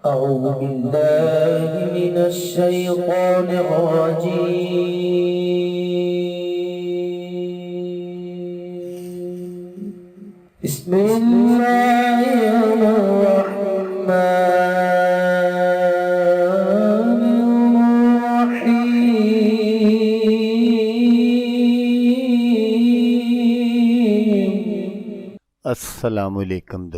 أعوذ بالله من الشيطان الرجيم. بسم الله الرحمن الرحيم. السلام علیکم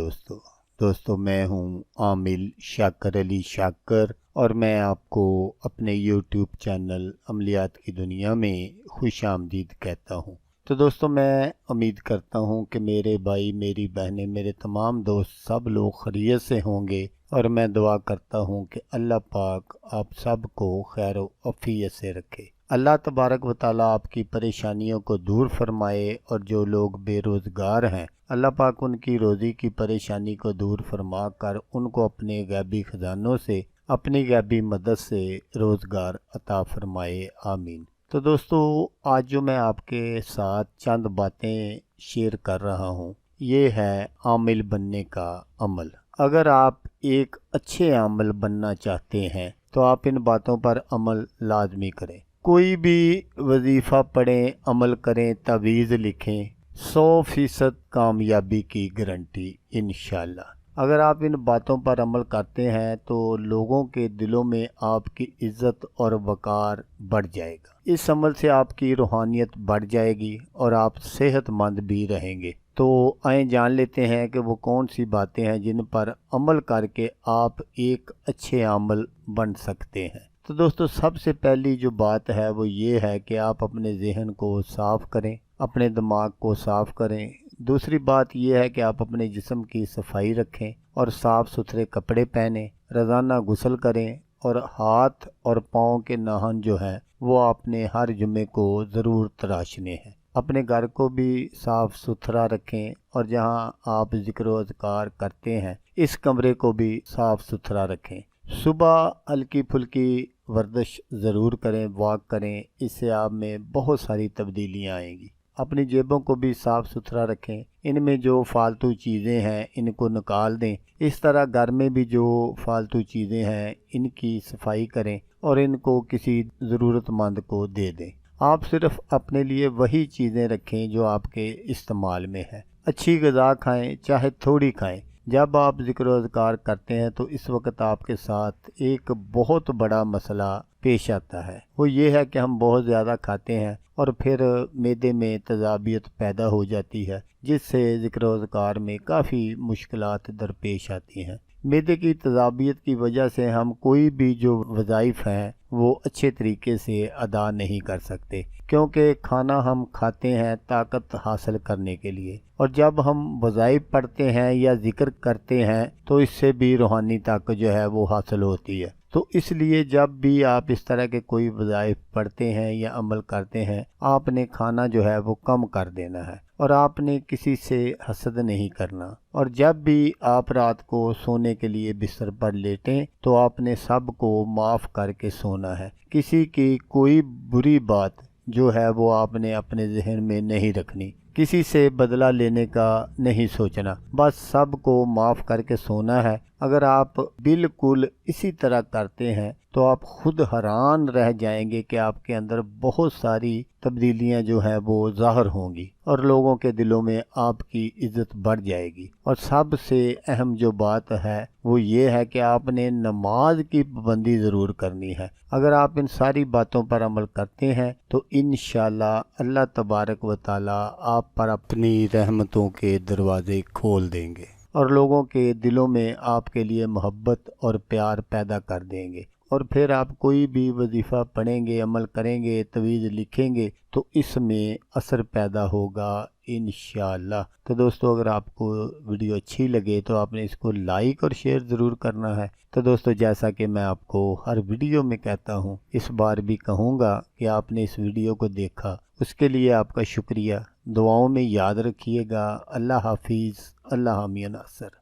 دوستو میں ہوں عامل شاکر علی شاکر اور میں آپ کو اپنے یوٹیوب چینل عملیات کی دنیا میں خوش آمدید کہتا ہوں۔ تو دوستو میں امید کرتا ہوں کہ میرے بھائی، میری بہنیں، میرے تمام دوست سب لوگ خیریت سے ہوں گے، اور میں دعا کرتا ہوں کہ اللہ پاک آپ سب کو خیر و عافیت سے رکھے۔ اللہ تبارک و تعالیٰ آپ کی پریشانیوں کو دور فرمائے، اور جو لوگ بے روزگار ہیں اللہ پاک ان کی روزی کی پریشانی کو دور فرما کر ان کو اپنے غیبی خزانوں سے، اپنی غیبی مدد سے روزگار عطا فرمائے، آمین۔ تو دوستو آج جو میں آپ کے ساتھ چند باتیں شیئر کر رہا ہوں یہ ہے عامل بننے کا عمل۔ اگر آپ ایک اچھے عامل بننا چاہتے ہیں تو آپ ان باتوں پر عمل لازمی کریں۔ کوئی بھی وظیفہ پڑھیں، عمل کریں، تعویذ لکھیں، 100% کامیابی کی گارنٹی انشاءاللہ۔ اگر آپ ان باتوں پر عمل کرتے ہیں تو لوگوں کے دلوں میں آپ کی عزت اور وقار بڑھ جائے گا۔ اس عمل سے آپ کی روحانیت بڑھ جائے گی اور آپ صحت مند بھی رہیں گے۔ تو آئیں جان لیتے ہیں کہ وہ کون سی باتیں ہیں جن پر عمل کر کے آپ ایک اچھے عامل بن سکتے ہیں۔ تو دوستو سب سے پہلی جو بات ہے وہ یہ ہے کہ آپ اپنے ذہن کو صاف کریں، اپنے دماغ کو صاف کریں۔ دوسری بات یہ ہے کہ آپ اپنے جسم کی صفائی رکھیں اور صاف ستھرے کپڑے پہنیں، روزانہ غسل کریں، اور ہاتھ اور پاؤں کے ناخن جو ہیں وہ آپ نے ہر جمعے کو ضرور تراشنے ہیں۔ اپنے گھر کو بھی صاف ستھرا رکھیں، اور جہاں آپ ذکر و اذکار کرتے ہیں اس کمرے کو بھی صاف ستھرا رکھیں۔ صبح ہلکی پھلکی ورزش ضرور کریں، واک کریں، اس سے آپ میں بہت ساری تبدیلیاں آئیں گی۔ اپنی جیبوں کو بھی صاف ستھرا رکھیں، ان میں جو فالتو چیزیں ہیں ان کو نکال دیں۔ اس طرح گھر میں بھی جو فالتو چیزیں ہیں ان کی صفائی کریں اور ان کو کسی ضرورت مند کو دے دیں۔ آپ صرف اپنے لیے وہی چیزیں رکھیں جو آپ کے استعمال میں ہے۔ اچھی غذا کھائیں، چاہے تھوڑی کھائیں۔ جب آپ ذکر و اذکار کرتے ہیں تو اس وقت آپ کے ساتھ ایک بہت بڑا مسئلہ پیش آتا ہے، وہ یہ ہے کہ ہم بہت زیادہ کھاتے ہیں اور پھر معدے میں تیزابیت پیدا ہو جاتی ہے، جس سے ذکر و اذکار میں کافی مشکلات درپیش آتی ہیں۔ معدے کی تیزابیت کی وجہ سے ہم کوئی بھی جو وظائف ہیں وہ اچھے طریقے سے ادا نہیں کر سکتے، کیونکہ کھانا ہم کھاتے ہیں طاقت حاصل کرنے کے لیے، اور جب ہم وظائف پڑھتے ہیں یا ذکر کرتے ہیں تو اس سے بھی روحانی طاقت جو ہے وہ حاصل ہوتی ہے۔ تو اس لیے جب بھی آپ اس طرح کے کوئی وظائف پڑھتے ہیں یا عمل کرتے ہیں آپ نے کھانا جو ہے وہ کم کر دینا ہے، اور آپ نے کسی سے حسد نہیں کرنا، اور جب بھی آپ رات کو سونے کے لیے بستر پر لیٹیں تو آپ نے سب کو معاف کر کے سونا ہے۔ کسی کی کوئی بری بات جو ہے وہ آپ نے اپنے ذہن میں نہیں رکھنی، کسی سے بدلہ لینے کا نہیں سوچنا، بس سب کو معاف کر کے سونا ہے۔ اگر آپ بالکل اسی طرح کرتے ہیں تو آپ خود حیران رہ جائیں گے کہ آپ کے اندر بہت ساری تبدیلیاں جو ہیں وہ ظاہر ہوں گی، اور لوگوں کے دلوں میں آپ کی عزت بڑھ جائے گی۔ اور سب سے اہم جو بات ہے وہ یہ ہے کہ آپ نے نماز کی پابندی ضرور کرنی ہے۔ اگر آپ ان ساری باتوں پر عمل کرتے ہیں تو انشاءاللہ اللہ تبارک و تعالی آپ پر اپنی رحمتوں کے دروازے کھول دیں گے، اور لوگوں کے دلوں میں آپ کے لیے محبت اور پیار پیدا کر دیں گے، اور پھر آپ کوئی بھی وظیفہ پڑھیں گے، عمل کریں گے، تعویذ لکھیں گے تو اس میں اثر پیدا ہوگا انشاءاللہ۔ تو دوستو اگر آپ کو ویڈیو اچھی لگے تو آپ نے اس کو لائک اور شیئر ضرور کرنا ہے۔ تو دوستو جیسا کہ میں آپ کو ہر ویڈیو میں کہتا ہوں، اس بار بھی کہوں گا کہ آپ نے اس ویڈیو کو دیکھا، اس کے لیے آپ کا شکریہ۔ دعاؤں میں یاد رکھیے گا۔ اللہ حافظ، اللہ حامی ناصر۔